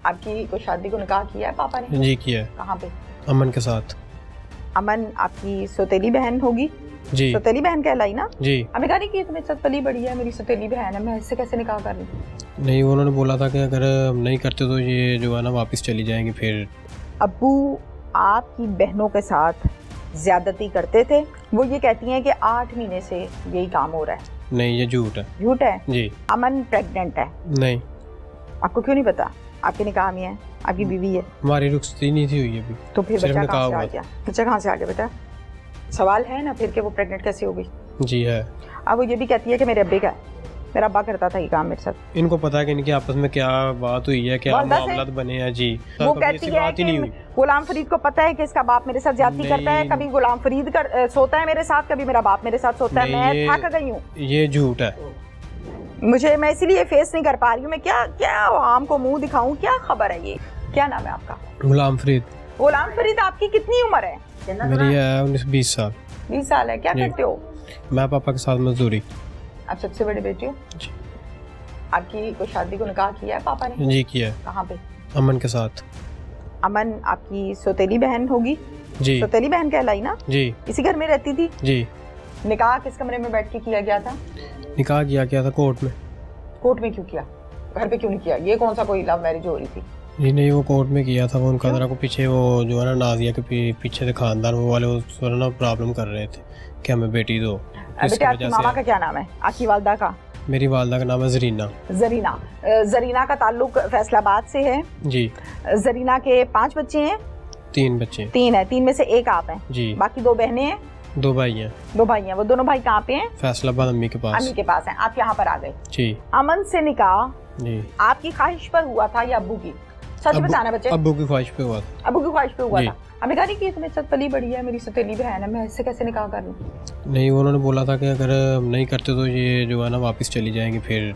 आपकी कोई शादी को निकाह किया है पापा ने? जी किया है। कहाँ पे? अमन के साथ। अमन आपकी सौतेली बहन होगी? जी सौतेली बहन कहलाई ना? जी। हमें कहा नहीं कि तुम्हें साथ पली बड़ी है, मेरी सौतेली बहन है, मैं इससे कैसे निकाह कर लूँ? नहीं, उन्होंने बोला था कि अगर हम नहीं करते तो ये जो है ना वापस चली जाएंगी। फिर अब्बू आपकी बहनों के साथ ज्यादती करते थे। वो ये कहती हैं कि 8 महीने से यही काम हो रहा है। नहीं, ये झूठ है। झूठ है? जी। अमन प्रेग्नेंट है? नहीं। आपको क्यों नहीं पता? आपके निकाह में है, आपकी बीवी है। हमारी रुखसती नहीं थी हुई अभी। तो फिर सिर्फ बच्चा निकाह कहाँ से आ हुआ। गया? बच्चा कहाँ से आ गया बेटा? सवाल है ना फिर कि वो प्रेग्नेंट कैसे हो गई? जी है। अब वो ये भी कहती है कि मेरे अब्बे का है, मेरा अब्बा करता था ये काम मेरे साथ। इनको पता है कि इनकी आपस में क्या बात हुई है, क्या वालदा से? मामलात बने हैं। जी। वो कभी कहती ऐसी है बात ही नहीं हुई। कि गुलाम फरीद को पता है कि इसका बाप मेरे साथ ज्यादती करता है। नहीं। कभी गुलाम फरीद सोता है मेरे साथ, कभी मेरा बाप मेरे साथ सोता है। नहीं, मैं ये- थक गई हूँ। ये झूठ है। मैं इसीलिए फेस नहीं कर पा रही हूँ। मैं क्या क्या आम को मुंह दिखाऊं? क्या खबर है ये? क्या नाम है आपका? गुलाम फरीद। गुलाम फरीद, आपकी कितनी उम्र है? मेरी है 19-20 साल। 20 साल है। क्या जी। करते हो? मैं पापा के साथ मजदूरी। आप सबसे बड़े बेटे हो? जी। आपकी कोई शादी को निकाह किया है पापा ने? जी किया है। कहाँ पे? अमन के साथ। अमन आपकी सौतेली बहन होगी? जी सौतेली बहन कहलाई ना? जी इसी घर में रहती थी? जी। निकाह किस कमरे में बैठ के किया गया था? निकाह किया था कोर्ट में। कोर्ट में क्यों किया? घर पे क्यों नहीं किया? ये कौन सा कोई लव मैरिज हो रही थी? जी नहीं, वो कोर्ट में किया था। वो उनका जरा को पीछे वो जो है ना नाजिया के पीछे से खानदान वो वाले वो ना प्रॉब्लम कर रहे थे कि हमें बेटी दो। बेटे आपकी मामा का क्या नाम है? आपकी वालदा का? मेरी वालदा का नाम है जरीना। जरीना। जरीना का ताल्लुक फैसलाबाद से है? जी। जरीना के 5 बच्चे हैं? 3 बच्चे। 3 है। 3 में से एक आप हैं? जी। बाकी 2 बहनें हैं? 2 भाई हैं। 2 भाई हैं। वो दोनों भाई कहाँ पे हैं? फैसलाबाद अम्मी के पास। अम्मी के पास हैं। आप यहाँ पर आ गए। जी। अमन से निकाह जी। आपकी ख्वाहिश पर हुआ था या अब्बू की? सच बताना बच्चे। अब्बू की ख्वाहिश पे हुआ था। अब्बू की ख्वाहिश पे हुआ जी। था। हमें कहा नहीं कि तुम्हें साथ पली बड़ी है, मेरी सौतेली बहन है, मैं इससे कैसे निकाह कर लूँ? नहीं, उन्होंने बोला था कि अगर हम नहीं करते तो ये जो है ना वापस चली जाएंगी। फिर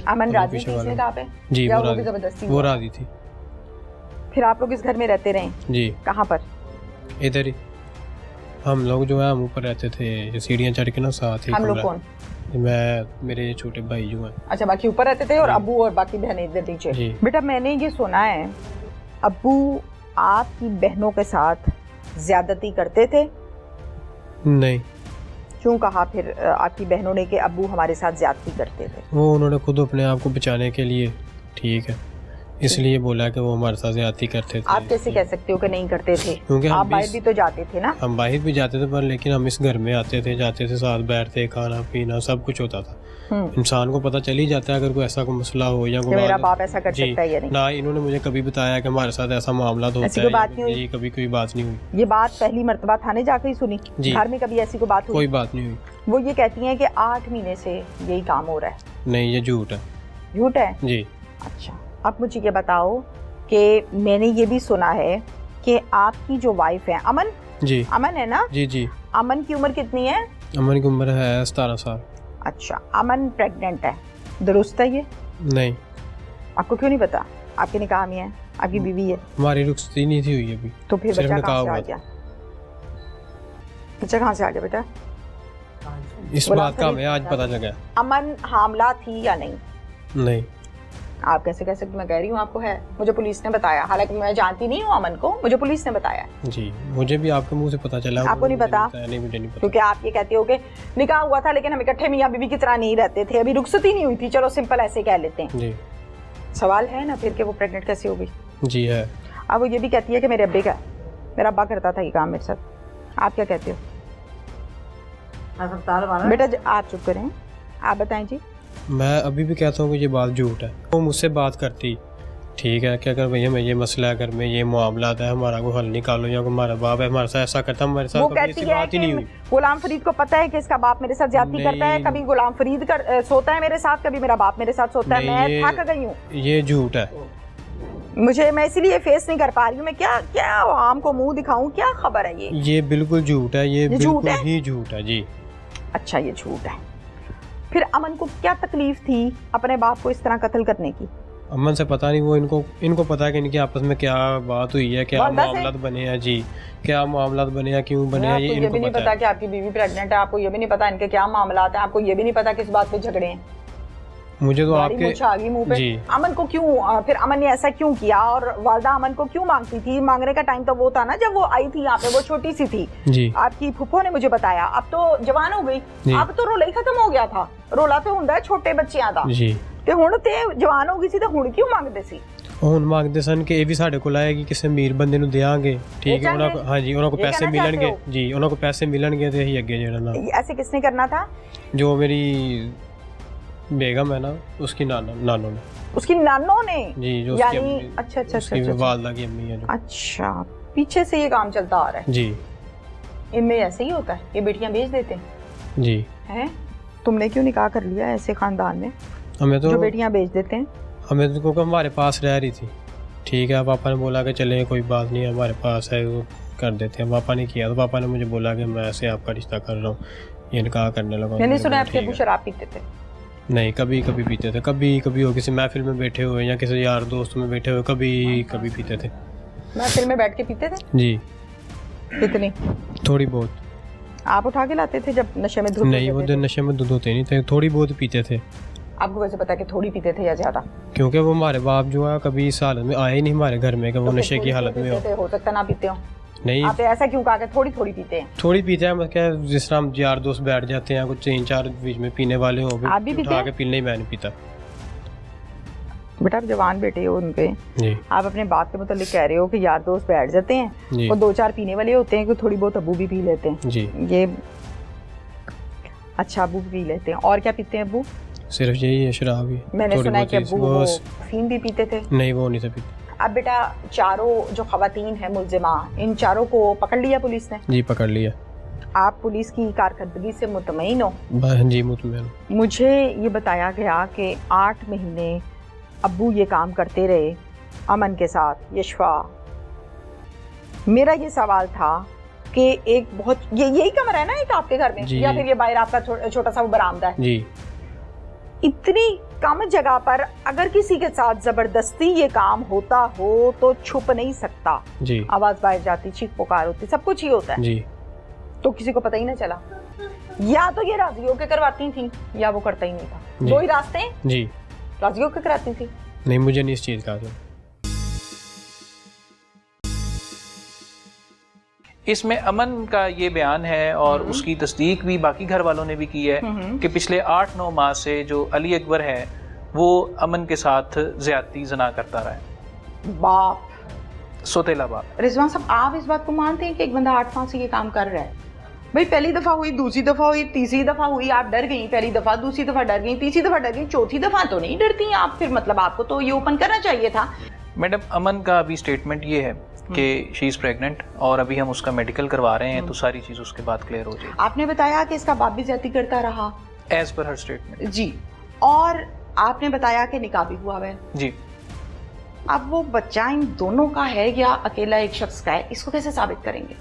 अमन राजी पीछे थी इस वाला। निकाह पे? जी या वो वो भी राजी। जबरदस्ती वो हुआ? राजी थी। फिर आप लोग इस घर में रहते रहे? जी। कहाँ पर? इधर ही हम लोग जो है हम ऊपर रहते थे, ये सीढ़ियाँ चढ़ के ना साथ ही हम लोग कमरा। कौन? मैं, मेरे छोटे भाई जो हैं। अच्छा, बाकी ऊपर रहते थे और जी। अब्बू और बाकी बहनें इधर नीचे। जी। बेटा मैंने ये सुना है अब्बू आपकी बहनों के साथ ज्यादती करते थे। नहीं, क्यों कहा फिर आपकी बहनों ने कि अब्बू हमारे साथ ज्यादती करते थे? वो उन्होंने खुद अपने आप को बचाने के लिए, ठीक है, इसलिए बोला कि वो हमारे साथ ज्यादती करते थे। आप कैसे कह सकते हो कि नहीं करते थे? क्योंकि हम आप भी बाहर भी तो जाते थे ना? हम बाहर भी जाते थे, पर लेकिन हम इस घर में आते थे, जाते थे, साथ बैठते, खाना पीना सब कुछ होता था। इंसान को पता चल ही जाता है अगर कोई ऐसा कोई मसला हो या कोई मेरा बात। बाप ऐसा कर जी। सकता है या नहीं? ना इन्होंने मुझे कभी बताया कि हमारे साथ ऐसा मामला होता ऐसी कोई बात नहीं हुई? ये कभी कोई बात नहीं हुई। ये बात पहली मर्तबा थाने जाकर ही सुनी? जी। घर में कभी ऐसी कोई बात हुई? कोई बात नहीं हुई। वो ये कहती हैं कि 8 महीने से यही काम हो रहा है। नहीं, ये झूठ है। झूठ है? जी। अच्छा, अब मुझे ये बताओ कि मैंने ये भी सुना है कि आपकी जो वाइफ है अमन, जी। अमन है ना? जी जी। अमन की उम्र कितनी है? अमन की उम्र है 17 साल। अच्छा, अमन प्रेग्नेंट है, दुरुस्त है ये? नहीं। आपको क्यों नहीं पता? आपके निकाह में है, आपकी बीवी है। हमारी रुखसती नहीं थी हुई अभी। तो फिर सिर्फ बच्चा निकाह कहाँ से आ हुआ गया? बच्चा कहाँ से आ गया बेटा? इस गुलाम बात का फरीद? हमें आज पता लगा। अमन हामला थी या नहीं? नहीं। आप कैसे कह सकते? मैं कह रही हूँ आपको है, मुझे पुलिस ने बताया, हालांकि मैं जानती नहीं हूँ अमन को, मुझे पुलिस ने बताया। जी, मुझे भी आपके मुंह से पता चला। आपको नहीं पता? नहीं, मुझे नहीं पता। क्योंकि आप ये कहते हो कि निकाह हुआ था लेकिन हम इकट्ठे मियां बीवी की तरह नहीं रहते थे, अभी रुखसती नहीं हुई थी, चलो सिंपल ऐसे कह लेते हैं। जी। सवाल है ना फिर कि वो प्रेग्नेंट कैसे हो गई? जी है। अब वो ये भी कहती है कि मेरे अब्बे का है, मेरा अब्बा करता था ये काम मेरे साथ। आप क्या कहते हो? बेटा आप चुप करें, आप बताएं जी। मैं अभी भी कहता हूँ कि ये बात झूठ है। वो मुझसे बात करती, ठीक है, कि अगर भैया मैं ये मसला है, अगर मैं ये मामला है, हमारा को हल निकालो, या हमारा बाप है हमारे साथ ऐसा करता, हमारे साथ वो कभी कहती ऐसी है बात ही नहीं हुई। गुलाम फरीद को पता है कि इसका बाप मेरे साथ ज्यादती करता है, नहीं। कभी गुलाम फरीद सोता है मेरे साथ, कभी मेरा बाप मेरे साथ सोता है। नहीं, मैं थक गई हूँ। ये झूठ है। मैं इसीलिए फेस नहीं कर पा रही हूँ। मैं क्या क्या आम को मुंह दिखाऊं? क्या खबर है ये? ये बिल्कुल झूठ है। ये झूठ बिल्कुल है? ही झूठ है। जी। अच्छा, ये झूठ है। फिर अमन को क्या तकलीफ थी अपने बाप को इस तरह कत्ल करने की? अमन से पता नहीं, वो इनको पता है कि इनकी आपस में क्या बात हुई है, क्या वालदा से? मामलात बने हैं। जी, क्या मामलात बने हैं, क्यों बने हैं, ये आपको ये भी इनको नहीं पता पता है। कि आपकी बीवी प्रेग्नेंट है, आपको ये भी नहीं पता इनके क्या मामलात हैं, आपको ये भी नहीं पता किस बात पे झगड़े हैं। मुझे तो गाड़ी आपके मुझे आ गई मुंह पे। जी अमन को क्यों फिर अमन ने ऐसा क्यों किया, और वालदा अमन को क्यों मांगती थी? मांगने का टाइम तो वो था ना जब वो आई थी यहाँ पे, वो छोटी सी थी। जी आपकी फुफ्फो ने मुझे बताया, अब तो जवान हो गई, अब तो रोला ही खत्म हो गया था। रोला तो हुंदा है छोटे बच्चियां दा जी, ते हुण ते जवान हो गई सी, ते हुण क्यों मांगदे सी? ਹੁਣ ਮੰਗਦੇ ਸਨ ਕਿ ਇਹ ਵੀ ਸਾਡੇ ਕੋਲ ਆਏਗੀ, ਕਿਸੇ ਅਮੀਰ ਬੰਦੇ ਨੂੰ ਦੇਾਂਗੇ, ਠੀਕ ਹੈ, ਉਹਨਾਂ ਕੋ ਹਾਂਜੀ ਉਹਨਾਂ ਕੋ ਪੈਸੇ ਮਿਲਣਗੇ ਜੀ, ਉਹਨਾਂ ਕੋ ਪੈਸੇ ਮਿਲਣਗੇ ਤੇ ਅਸੀਂ ਅੱਗੇ ਜਿਹੜਾ ਨਾ। ऐसे किसने करना था? जो मेरी बेगम है ना, उसकी नानो ने। उसकी नानो ने? जी, जो यानी अच्छा अच्छा उसकी अच्छा वालदा की अम्मी है जो। अच्छा, पीछे से ये काम चलता आ रहा है जी। इनमें ऐसे ही होता है, ये बेटियां भेज देते हैं जी। हैं? तुमने क्यों निकाह कर लिया ऐसे खानदान में हमें तो जो बेटियां भेज देते हैं? हमें तो क्योंकि हमारे पास रह रही थी, ठीक है, पापा ने बोला कि चले कोई बात नहीं है, हमारे पास है, वो कर देते हैं। पापा ने किया तो पापा ने मुझे बोला कि मैं ऐसे आपका रिश्ता कर रहा हूँ, ये निकाह करने लगा। मैंने सुना आपके अब्बू शराब पीते थे? नहीं, कभी कभी पीते थे, कभी कभी हो किसी महफिल में बैठे हुए या किसी यार दोस्त में बैठे हुए, कभी कभी पीते थे। महफिल में बैठ के पीते थे? जी। कितनी? थोड़ी बहुत। आप उठा के लाते थे जब नशे में धुत? नहीं, वो नशे में धुत होते नहीं थे, थोड़ी बहुत पीते थे। आपको कैसे पता कि थोड़ी पीते थे या ज्यादा? क्योंकि वो हमारे बाप जो है कभी इस हालत में आए नहीं हमारे घर में कि वो नशे की हालत में हो सकता ना पीते हो। नहीं, आप ऐसा क्यों कहा कि थोड़ी थोड़ी पीते हैं? थोड़ी पीते हैं, मतलब क्या, जिस तरह हम यार दोस्त बैठ जाते हैं, कुछ 3-4 बीच में पीने वाले हो, आप भी पीते हैं? पीने ही मैं नहीं पीता। बेटा आप जवान बेटे हो उनके जी। आप अपने बाप के मुतालिक कह रहे हो कि यार दोस्त बैठ जाते हैं और 2-4 पीने वाले होते हैं कि थोड़ी बहुत अबू भी पी लेते हैं। जी। ये अच्छा, अबू भी पी लेते हैं। और क्या पीते हैं अबू? सिर्फ यही है, शराब ही। मैंने सुना है कि अबू वो अफीम भी पीते थे। नहीं, वो नहीं थे पीते। अब बेटा चारों जो खवातीन है मुलजिमा, इन चारों को पकड़ लिया पुलिस ने? जी, पकड़ लिया। आप पुलिस की कारकर्दगी से मुतमईन हो? जी, मुतमईन। मुझे ये बताया गया कि 8 महीने अब्बू ये काम करते रहे अमन के साथ, यशफा। मेरा ये सवाल था कि एक बहुत यही कमरा है ना एक आपके घर में, या फिर ये बाहर आपका छोटा सा वो बरामदा है? जी। इतनी कम जगह पर अगर किसी के साथ जबरदस्ती ये काम होता हो तो छुप नहीं सकता जी। आवाज बाहर जाती, चीख पुकार होती, सब कुछ ही होता है जी। तो किसी को पता ही ना चला। या तो ये राजी होकर करवाती थी या वो करता ही नहीं था। दो ही रास्ते हैं। जी। राजी होकर कराती थी? नहीं, मुझे नहीं इस चीज का। इसमें अमन का ये बयान है और उसकी तस्दीक भी बाकी घर वालों ने भी की है कि पिछले 8-9 माह से जो अली अकबर है वो अमन के साथ ज्यादती जना करता रहा है। बाप, सोतेला बाप। रिजवान साहब, आप इस बात को मानते हैं कि एक बंदा 8 माह से ये काम कर रहा है? भाई पहली दफा हुई, दूसरी दफा हुई, तीसरी दफा हुई, आप डर गई। पहली दफा, दूसरी दफा डर गई, तीसरी दफा डर गई, चौथी दफा तो नहीं डरती आप? फिर मतलब आपको तो ये ओपन करना चाहिए था। मैडम, अमन का अभी स्टेटमेंट ये है कि शी इज प्रेग्नेंट और अभी हम उसका मेडिकल करवा रहे हैं, तो सारी चीज उसके बाद क्लियर हो जाएगी। आपने बताया कि इसका बाप भी ज्यादती करता रहा एज पर हर स्टेटमेंट। जी। और आपने बताया कि निकाह भी हुआ है। जी। अब वो बच्चा इन दोनों का है या अकेला एक शख्स का है, इसको कैसे साबित करेंगे?